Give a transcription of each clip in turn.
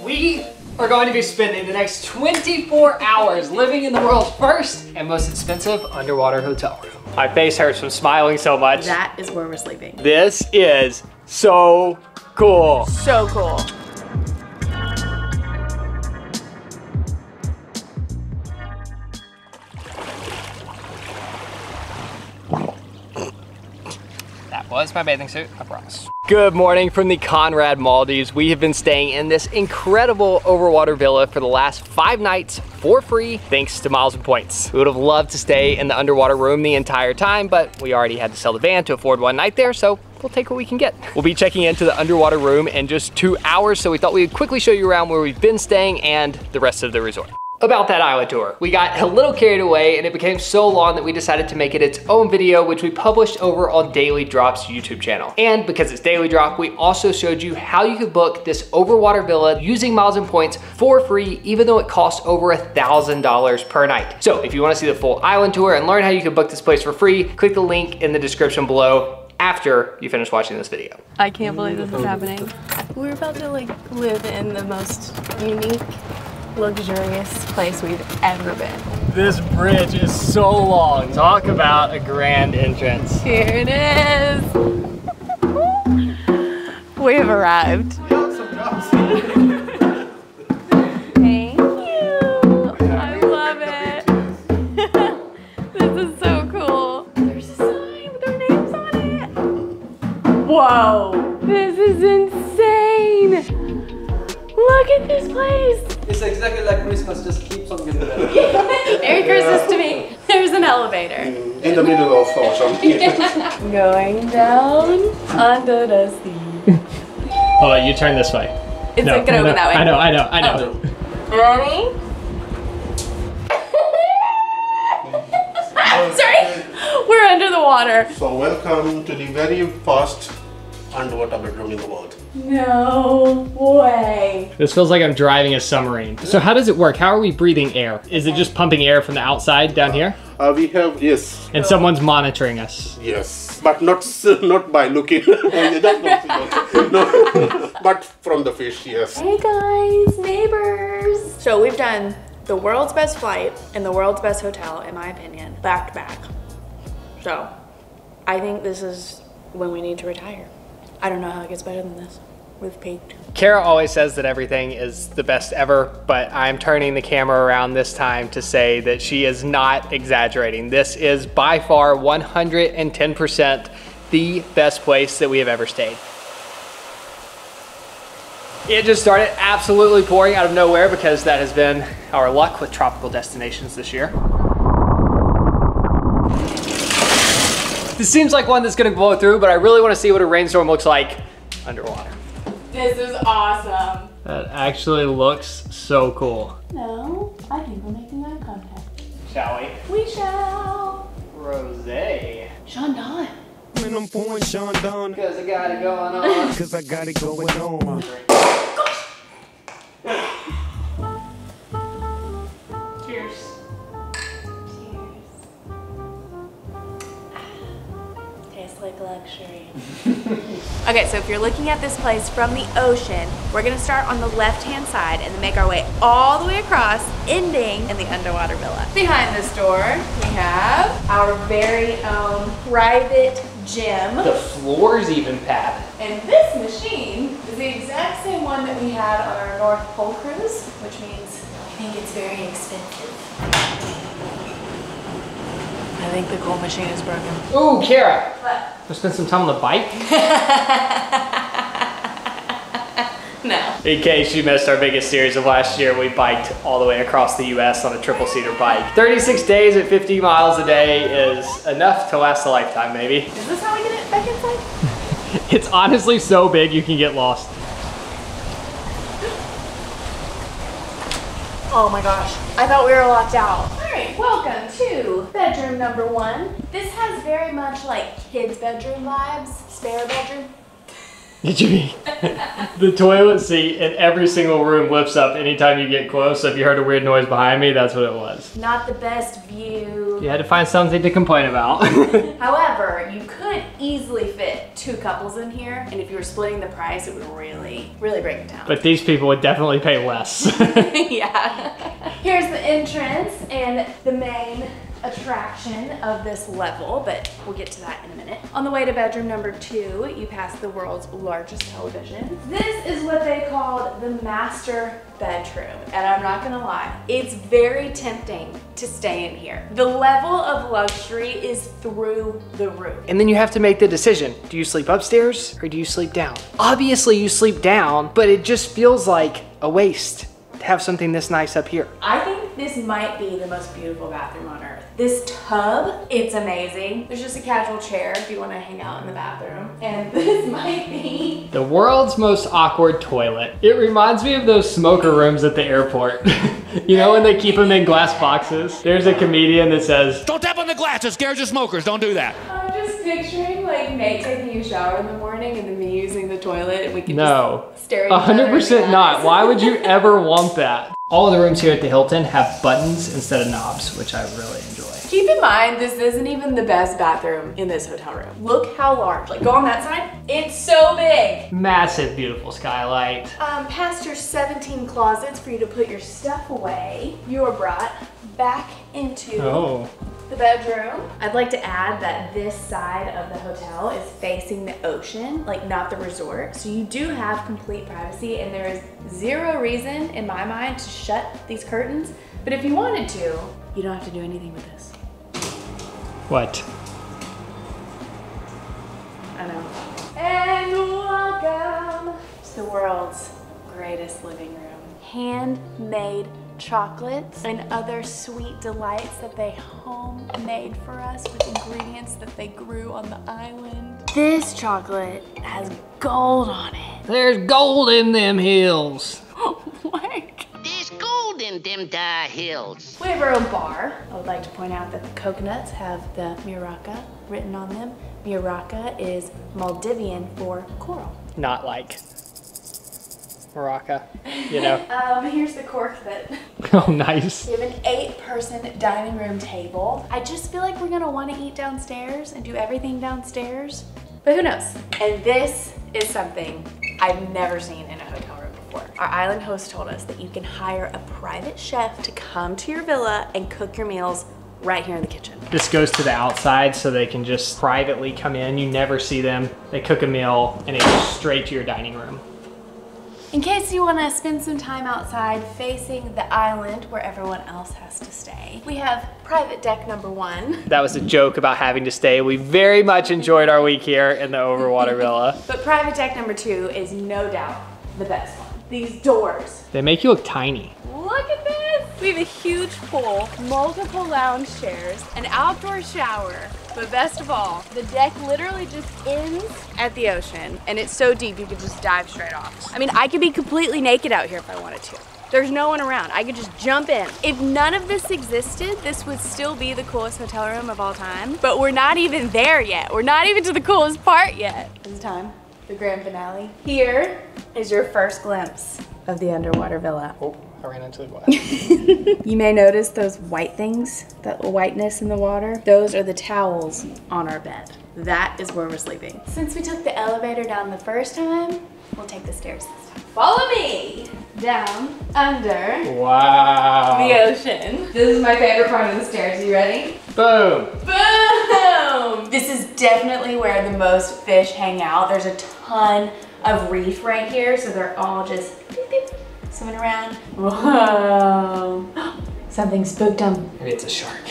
We are going to be spending the next 24 hours living in the world's first and most expensive underwater hotel room. My face hurts from smiling so much. That is where we're sleeping. This is so cool. So cool. That was my bathing suit, I promise. Good morning from the Conrad Maldives. We have been staying in this incredible overwater villa for the last 5 nights for free, thanks to Miles and Points. We would have loved to stay in the underwater room the entire time, but we already had to sell the van to afford 1 night there, so we'll take what we can get. We'll be checking into the underwater room in just 2 hours, so we thought we would quickly show you around where we've been staying and the rest of the resort. About that island tour. We got a little carried away and it became so long that we decided to make it its own video, which we published over on Daily Drop's YouTube channel. And because it's Daily Drop, we also showed you how you could book this overwater villa using Miles and Points for free, even though it costs over $1,000 per night. So if you want to see the full island tour and learn how you can book this place for free, click the link in the description below after you finish watching this video. I can't believe this is happening. We're about to live in the most unique, luxurious place we've ever been. This bridge is so long. Talk about a grand entrance. Here it is. We've arrived. Thank you. I love it. This is so cool. There's a sign with our names on it. Whoa. This is insane. Look at this place. It's exactly like Christmas, just keeps on getting better. Merry Christmas to me. There's an elevator. In the middle of ocean. Going down under the sea. Hold on, you turn this way. It's not gonna open that way. I know. Ready? Sorry, we're under the water. So welcome to the very first underwater bedroom in the world. No way. This feels like I'm driving a submarine. So how does it work? How are we breathing air? Is it just pumping air from the outside down here? We have, yes. And someone's monitoring us. Yes, but not by looking. No, but from the fish, yes. Hey guys, neighbors. So we've done the world's best flight and the world's best hotel, in my opinion, back to back. So I think this is when we need to retire. I don't know how it gets better than this. We've peaked. Kara always says that everything is the best ever, but I'm turning the camera around this time to say that she is not exaggerating. This is by far 110% the best place that we have ever stayed. It just started absolutely pouring out of nowhere because that has been our luck with tropical destinations this year. This seems like one that's gonna blow through, but I really wanna see what a rainstorm looks like underwater. This is awesome. That actually looks so cool. No, I think we're making eye contact. Shall we? We shall. Rosé. Sean Don. When I'm pouring Sean Don, Because I got it going on. cause I got it going on. Cheers. Tastes like luxury. Okay, so if you're looking at this place from the ocean, we're gonna start on the left-hand side and then make our way all the way across, ending in the underwater villa. Behind this door, we have our very own private gym. The floor's even padded. And this machine is the exact same one that we had on our North Pole cruise, which means I think it's very expensive. I think the coal machine is broken. Ooh, Kara. What? Let's spend some time on the bike. No. In case you missed our biggest series of last year, we biked all the way across the US on a triple-seater bike. 36 days at 50 miles a day is enough to last a lifetime, maybe. Is this how we get it back inside? It's honestly so big you can get lost. Oh my gosh, I thought we were locked out. All right, welcome to bedroom number 1. This has very much like kids' bedroom vibes, spare bedroom. Did you mean? The toilet seat in every single room lifts up anytime you get close. So if you heard a weird noise behind me, that's what it was. Not the best view, 2. You had to find something to complain about. However, you could easily fit 2 couples in here, and if you were splitting the price, it would really break it down. But these people would definitely pay less. Yeah. Here's the entrance and the main attraction of this level, but we'll get to that in a minute. On the way to bedroom number 2, you pass the world's largest television. This is what they called the master bedroom, and I'm not gonna lie, it's very tempting to stay in here. The level of luxury is through the roof. And then you have to make the decision. Do you sleep upstairs or do you sleep down? Obviously you sleep down, but it just feels like a waste to have something this nice up here. I think this might be the most beautiful bathroom on earth. This tub, it's amazing. There's just a casual chair if you want to hang out in the bathroom. And this might be the world's most awkward toilet. It reminds me of those smoker rooms at the airport. You know when they keep them in glass boxes? There's a comedian that says, "Don't tap on the glass, it scares the smokers, don't do that." I'm just picturing like Nate taking a shower in the morning and then me using the toilet and we can no, just stare at each other in the 100% eyes. not. Why would you ever want that? All of the rooms here at the Hilton have buttons instead of knobs, which I really enjoy. Keep in mind, this isn't even the best bathroom in this hotel room. Look how large. Like, go on that side. It's so big. Massive, beautiful skylight. Past your 17 closets for you to put your stuff away, you are brought back into the bedroom. I'd like to add that this side of the hotel is facing the ocean, like not the resort. So you do have complete privacy, and there is zero reason in my mind to shut these curtains. But if you wanted to, you don't have to do anything with this. What? I know. And welcome to the world's greatest living room. Handmade chocolates and other sweet delights that they homemade for us with ingredients that they grew on the island. This chocolate has gold on it. There's gold in them hills. What? There's gold in them die hills. We have our own bar. I would like to point out that the coconuts have the Muraka written on them. Muraka is Maldivian for coral. Not like Muraka, you know. Here's the cork that Oh, nice. we have an 8-person dining room table. I just feel like we're gonna wanna eat downstairs and do everything downstairs, but who knows? And this is something I've never seen in a hotel room before. Our island host told us that you can hire a private chef to come to your villa and cook your meals right here in the kitchen. This goes to the outside so they can just privately come in. You never see them. They cook a meal and it goes straight to your dining room. In case you want to spend some time outside facing the island where everyone else has to stay, we have private deck number 1. That was a joke about having to stay. We very much enjoyed our week here in the overwater villa. But private deck number 2 is no doubt the best one. These doors. They make you look tiny. Look at this! We have a huge pool, multiple lounge chairs, an outdoor shower, but best of all, the deck literally just ends at the ocean, and it's so deep you could just dive straight off. I mean, I could be completely naked out here if I wanted to. There's no one around. I could just jump in. If none of this existed, this would still be the coolest hotel room of all time, but we're not even there yet. We're not even to the coolest part yet. It's time, the grand finale. Here is your first glimpse of the underwater villa. Oh, I ran into the glass. You may notice those white things, that whiteness in the water. Those are the towels on our bed. That is where we're sleeping. Since we took the elevator down the first time, we'll take the stairs this time. Follow me down under Wow. the ocean. This is my favorite part of the stairs. Are you ready? Boom. Boom! This is definitely where the most fish hang out. There's a ton of reef right here, so they're all just beep, beep, swimming around. Whoa! Something spooked them. Maybe it's a shark.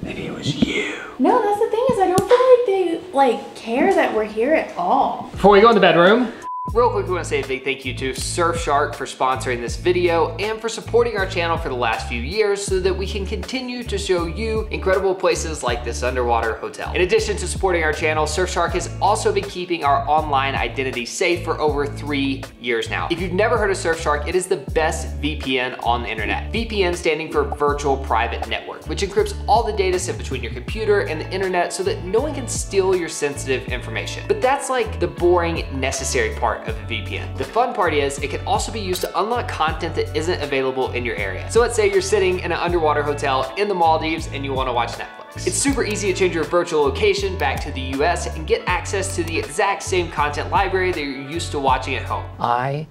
Maybe it was you. No, that's the thing is I don't feel like they care that we're here at all. Before we go in the bedroom, real quick, we want to say a big thank you to Surfshark for sponsoring this video and for supporting our channel for the last few years so that we can continue to show you incredible places like this underwater hotel. In addition to supporting our channel, Surfshark has also been keeping our online identity safe for over 3 years now. If you've never heard of Surfshark, it is the best VPN on the internet. VPN standing for Virtual Private Network, which encrypts all the data sent between your computer and the internet so that no one can steal your sensitive information. But that's like the boring, necessary part of a VPN. The fun part is it can also be used to unlock content that isn't available in your area. So let's say you're sitting in an underwater hotel in the Maldives and you want to watch Netflix. box. It's super easy to change your virtual location back to the US and get access to the exact same content library that you're used to watching at home. I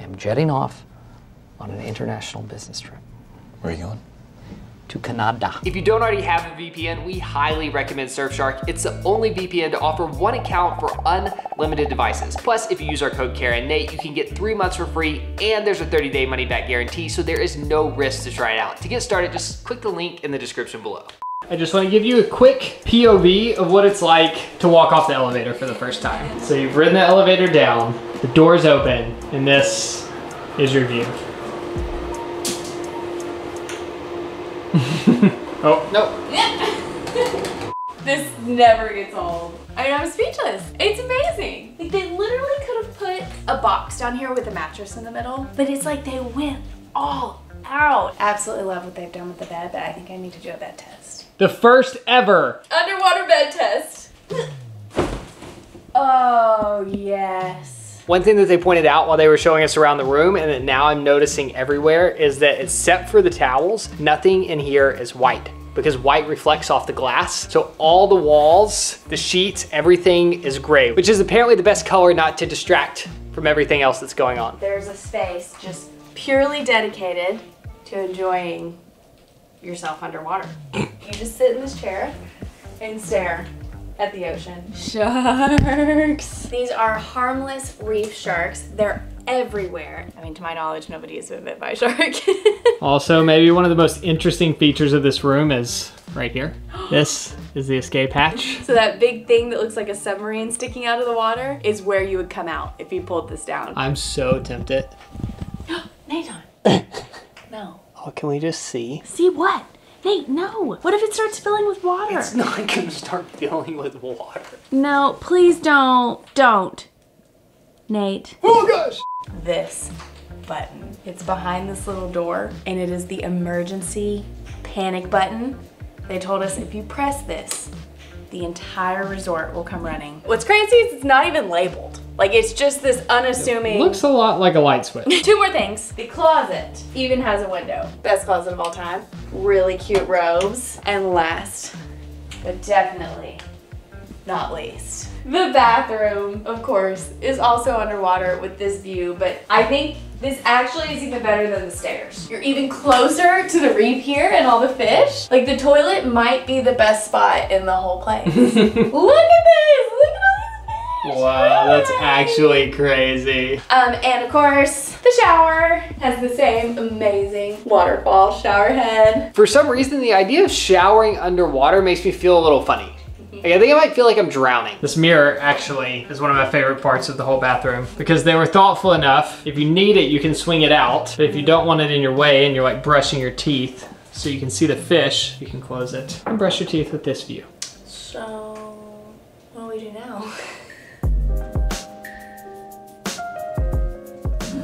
am jetting off on an international business trip. Where are you going? To Canada. If you don't already have a VPN, we highly recommend Surfshark. It's the only VPN to offer one account for unlimited devices. Plus, if you use our code KaraNate, you can get 3 months for free, and there's a 30-day money-back guarantee, so there is no risk to try it out. To get started, just click the link in the description below. I just want to give you a quick POV of what it's like to walk off the elevator for the first time. So you've ridden the elevator down, the door's open, and this is your view. Oh, no. This never gets old. I mean, I'm speechless. It's amazing. Like, they literally could have put a box down here with a mattress in the middle, but it's like they went all out. Absolutely love what they've done with the bed, but I think I need to do a bed test. The first ever Underwater bed test. Oh, yes. One thing that they pointed out while they were showing us around the room, and that now I'm noticing everywhere, is that except for the towels, nothing in here is white, because white reflects off the glass. So all the walls, the sheets, everything is gray, which is apparently the best color not to distract from everything else that's going on. There's a space just purely dedicated to enjoying yourself underwater. You just sit in this chair and stare at the ocean. Sharks! These are harmless reef sharks. They're everywhere. I mean, to my knowledge, nobody has been bit by a shark. Also, maybe one of the most interesting features of this room is right here. This is the escape hatch. So that big thing that looks like a submarine sticking out of the water is where you would come out if you pulled this down. I'm so tempted. Nathan. No. Oh, can we just see? See what? Nate, no. What if it starts filling with water? It's not gonna start filling with water. No, please don't. Don't. Nate. Oh gosh! This button. It's behind this little door, and it is the emergency panic button. They told us if you press this, the entire resort will come running. What's crazy is it's not even labeled. Like, it's just this unassuming. It looks a lot like a light switch. 2 more things. The closet even has a window. Best closet of all time. Really cute robes. And last, but definitely not least, the bathroom, of course, is also underwater with this view, but I think this actually is even better than the stairs. You're even closer to the reef here and all the fish. Like, the toilet might be the best spot in the whole place. Look at this! Look at all these fish! Wow, that's actually crazy. And of course, the shower has the same amazing waterfall shower head. For some reason, the idea of showering underwater makes me feel a little funny. Like, I think I might feel like I'm drowning. This mirror actually is one of my favorite parts of the whole bathroom, because they were thoughtful enough. If you need it, you can swing it out. But if you don't want it in your way and you're like brushing your teeth so you can see the fish, you can close it and brush your teeth with this view. So, what do we do now?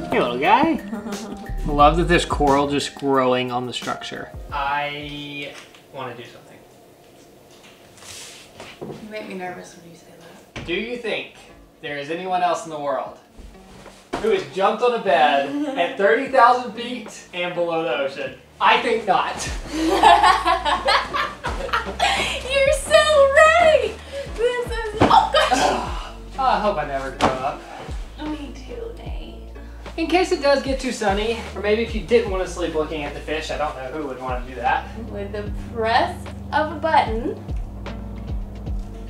Hey, little guy. I love that there's coral just growing on the structure. I want to do something. You make me nervous when you say that. Do you think there is anyone else in the world who has jumped on a bed at 30,000 feet and below the ocean? I think not. You're so right! This is, oh gosh! I hope I never grow up. Me too, Nate. In case it does get too sunny, or maybe if you didn't want to sleep looking at the fish, I don't know who would want to do that. With the press of a button.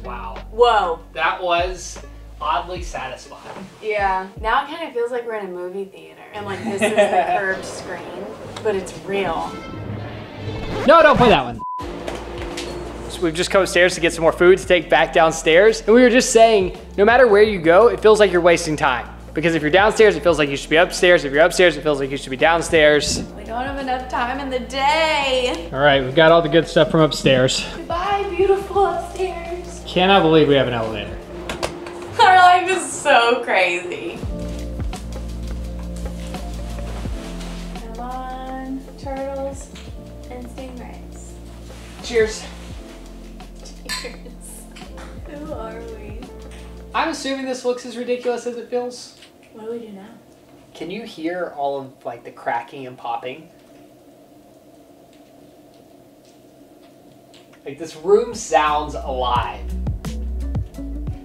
Wow. Whoa. That was oddly satisfying. Yeah. Now it kind of feels like we're in a movie theater. And like this is the curved screen, but it's real. No, don't play that one. So we've just come upstairs to get some more food to take back downstairs. And we were just saying, no matter where you go, it feels like you're wasting time. Because if you're downstairs, it feels like you should be upstairs. If you're upstairs, it feels like you should be downstairs. We don't have enough time in the day. All right, we've got all the good stuff from upstairs. Goodbye, beautiful upstairs. Cannot believe we have an elevator. Our life is so crazy. Come on, turtles and stingrays. Cheers. Cheers. Who are we? I'm assuming this looks as ridiculous as it feels. What do we do now? Can you hear all of like the cracking and popping? Like, this room sounds alive.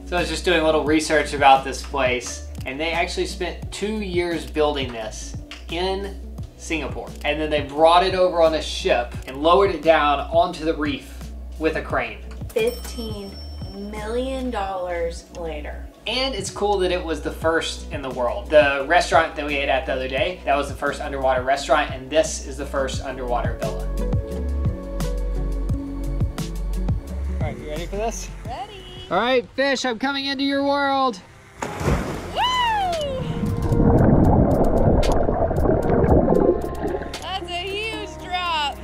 So I was just doing a little research about this place, and they actually spent 2 years building this in Singapore. And then they brought it over on a ship and lowered it down onto the reef with a crane. $15 million later. And it's cool that it was the first in the world. The restaurant that we ate at the other day, that was the first underwater restaurant, and this is the first underwater villa. All right, you ready for this? Ready. All right, fish, I'm coming into your world. Yay! That's a huge drop.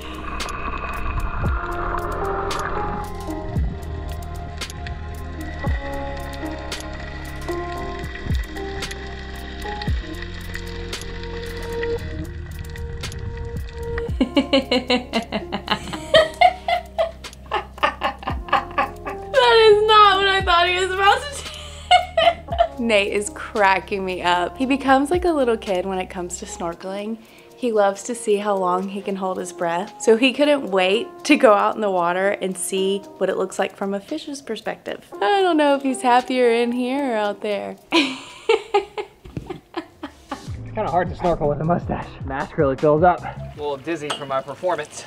Nate is cracking me up. He becomes like a little kid when it comes to snorkeling. He loves to see how long he can hold his breath. So he couldn't wait to go out in the water and see what it looks like from a fish's perspective. I don't know if he's happier in here or out there. It's kind of hard to snorkel with a mustache. Mask really fills up. A little dizzy from my performance.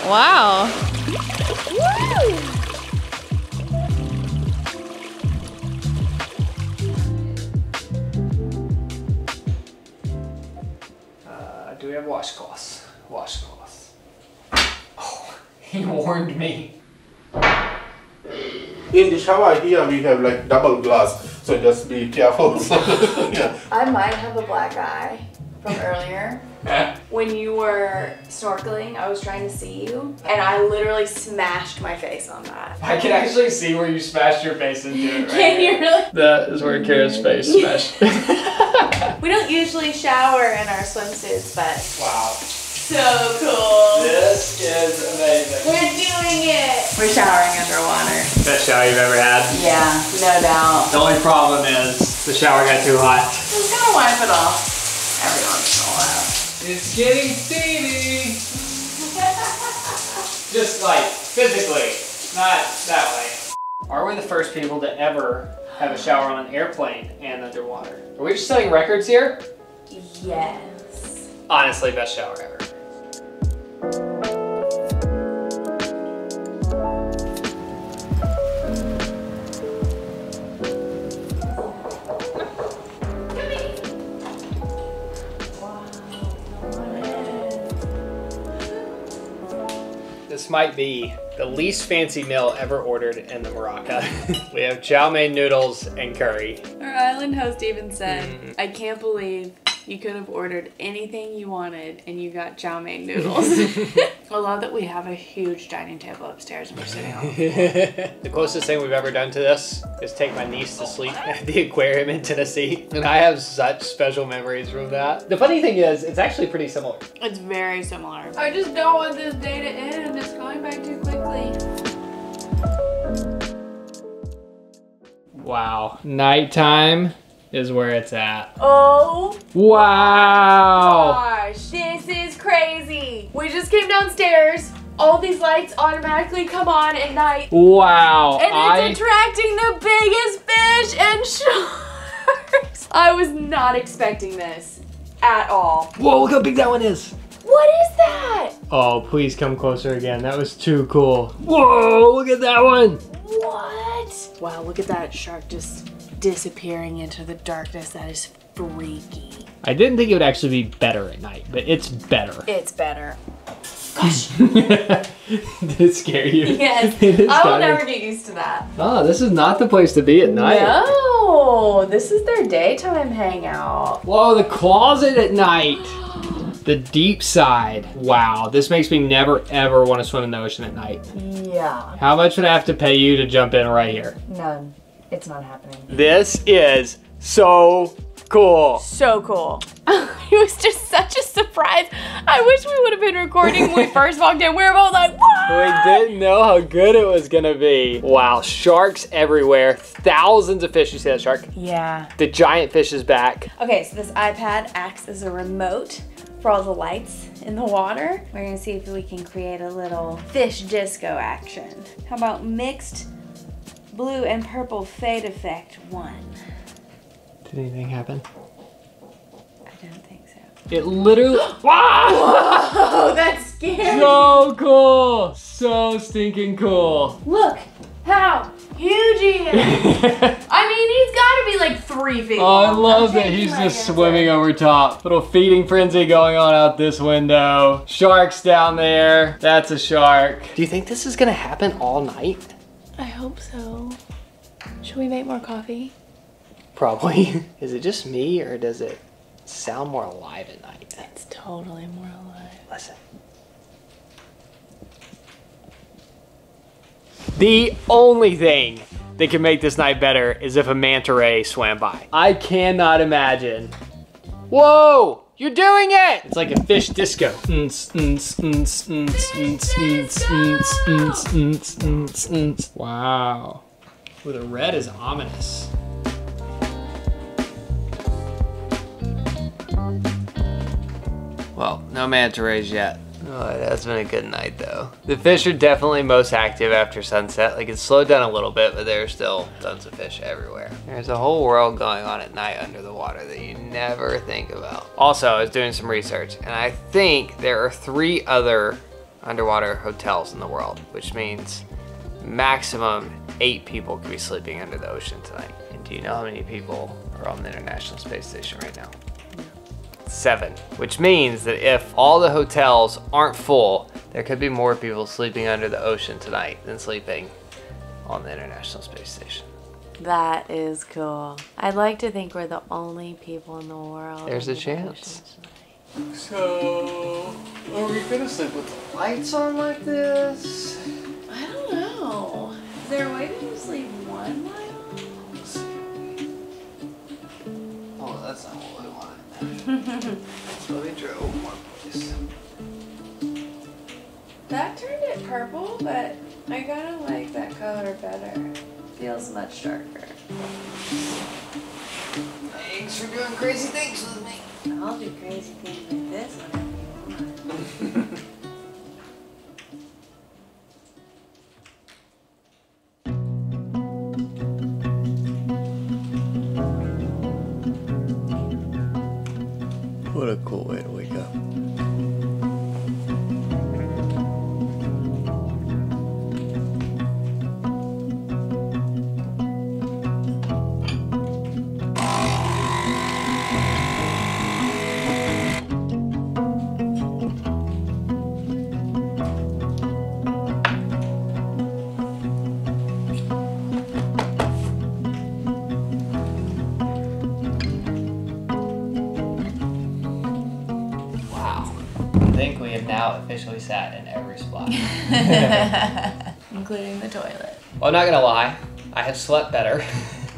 Wow. Woo! Do we have washcloths? Washcloths. Oh, he warned me. In the shower here we have like double glass, so just be careful. Yeah. I might have a black eye from earlier. When you were snorkeling, I was trying to see you, and I literally smashed my face on that. I can actually see where you smashed your face into it right Can you really? That is where Kara's face smashed. We don't usually shower in our swimsuits, but Wow. so cool. This is amazing. We're doing it. We're showering underwater. Best shower you've ever had? Yeah, no doubt. The only problem is the shower got too hot. Just gonna wipe it off every once in a while. It's getting steamy. Just like physically, not that way. Are we the first people to ever have a shower on an airplane and underwater? Are we just setting records here? Yes. Honestly, best shower ever. This might be the least fancy meal ever ordered in the Muraka. We have chow mein noodles and curry. Our island host even said, I can't believe you could have ordered anything you wanted and you got chow mein noodles. I love that we have a huge dining table upstairs and we're sitting on it. The closest thing we've ever done to this is take my niece to sleep at the aquarium in Tennessee. And I have such special memories from that. The funny thing is, it's actually pretty similar. It's very similar. I just don't want this day to end. It's going by too quickly. Wow. Nighttime is where it's at. Oh. Wow. Gosh, this is crazy. We just came downstairs. All these lights automatically come on at night. Wow. And it's attracting the biggest fish and sharks. I was not expecting this at all. Whoa, look how big that one is. What is that? Oh, please come closer again. That was too cool. Whoa, look at that one. What? Wow, look at that shark just disappearing into the darkness. That is freaky. I didn't think it would actually be better at night, but it's better. It's better. Did it scare you? Yes. I will never get used to that. Oh, this is not the place to be at night. No, this is their daytime hangout. Whoa, the closet at night. The deep side. Wow, this makes me never ever want to swim in the ocean at night. Yeah. How much would I have to pay you to jump in right here? None. It's not happening. This is so cool. So cool. It was just such a surprise. I wish we would have been recording when we first walked in. We were both like, what? We didn't know how good it was gonna be. Wow, sharks everywhere. Thousands of fish. You see that shark? Yeah. The giant fish is back. Okay, so this iPad acts as a remote for all the lights in the water. We're gonna see if we can create a little fish disco action. How about mixed blue and purple fade effect 1? Did anything happen? I don't think so. It literally, wow! Oh, that's scary. So cool. So stinking cool. Look how huge he is. I mean, he's gotta be like 3 feet Oh, I long. love I'm that shaking he's my just hands swimming over top. Little feeding frenzy going on out this window. Sharks down there. That's a shark. Do you think this is gonna happen all night? I hope so. Should we make more coffee? Probably. Is it just me or does it sound more alive at night? It's totally more alive. Listen. The only thing that can make this night better is if a manta ray swam by. I cannot imagine. Whoa! You're doing it! It's like a fish disco. Wow. Ooh, the red is ominous. Well, no manta rays yet. Oh, it has been a good night though. The fish are definitely most active after sunset. Like it's slowed down a little bit, but there's still tons of fish everywhere. There's a whole world going on at night under the water that you never think about. Also, I was doing some research and I think there are 3 other underwater hotels in the world, which means maximum 8 people could be sleeping under the ocean tonight. And do you know how many people are on the International Space Station right now? 7, which means that if all the hotels aren't full, there could be more people sleeping under the ocean tonight than sleeping on the International Space Station. That is cool. I'd like to think we're the only people in the world. There's a chance. So, are we gonna sleep with the lights on like this? I don't know. Is there a way to just leave one light on? Oh, that's not what we wanted. Let me draw one more place. That turned it purple, but I kind of like that color better. Feels much darker. Thanks for doing crazy things with me. I'll do crazy things like this whenever you want. What a cool way to wake up. I think we have now officially sat in every spot. Including the toilet. Well, I'm not gonna lie, I have slept better.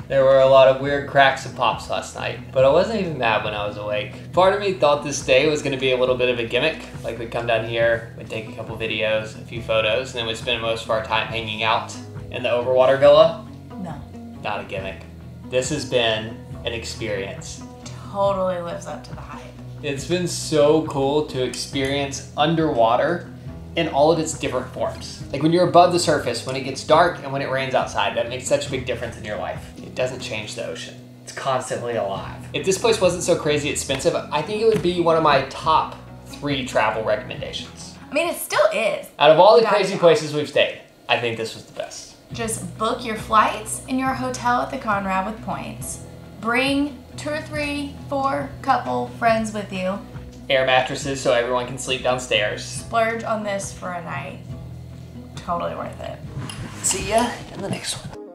There were a lot of weird cracks and pops last night, but I wasn't even mad when I was awake. Part of me thought this day was gonna be a little bit of a gimmick. Like we'd come down here, we'd take a couple videos, a few photos, and then we'd spend most of our time hanging out in the overwater villa. No. Not a gimmick. This has been an experience. Totally lives up to the hype. It's been so cool to experience underwater in all of its different forms. Like when you're above the surface, when it gets dark and when it rains outside, that makes such a big difference in your life. It doesn't change the ocean. It's constantly alive. If this place wasn't so crazy expensive, I think it would be one of my top 3 travel recommendations. I mean, it still is. Out of all the crazy places we've stayed, I think this was the best. Just book your flights and your hotel at the Conrad with points. Bring 2 or 3, 4 couple friends with you. Air mattresses so everyone can sleep downstairs. Splurge on this for a night. Totally worth it. See ya in the next one.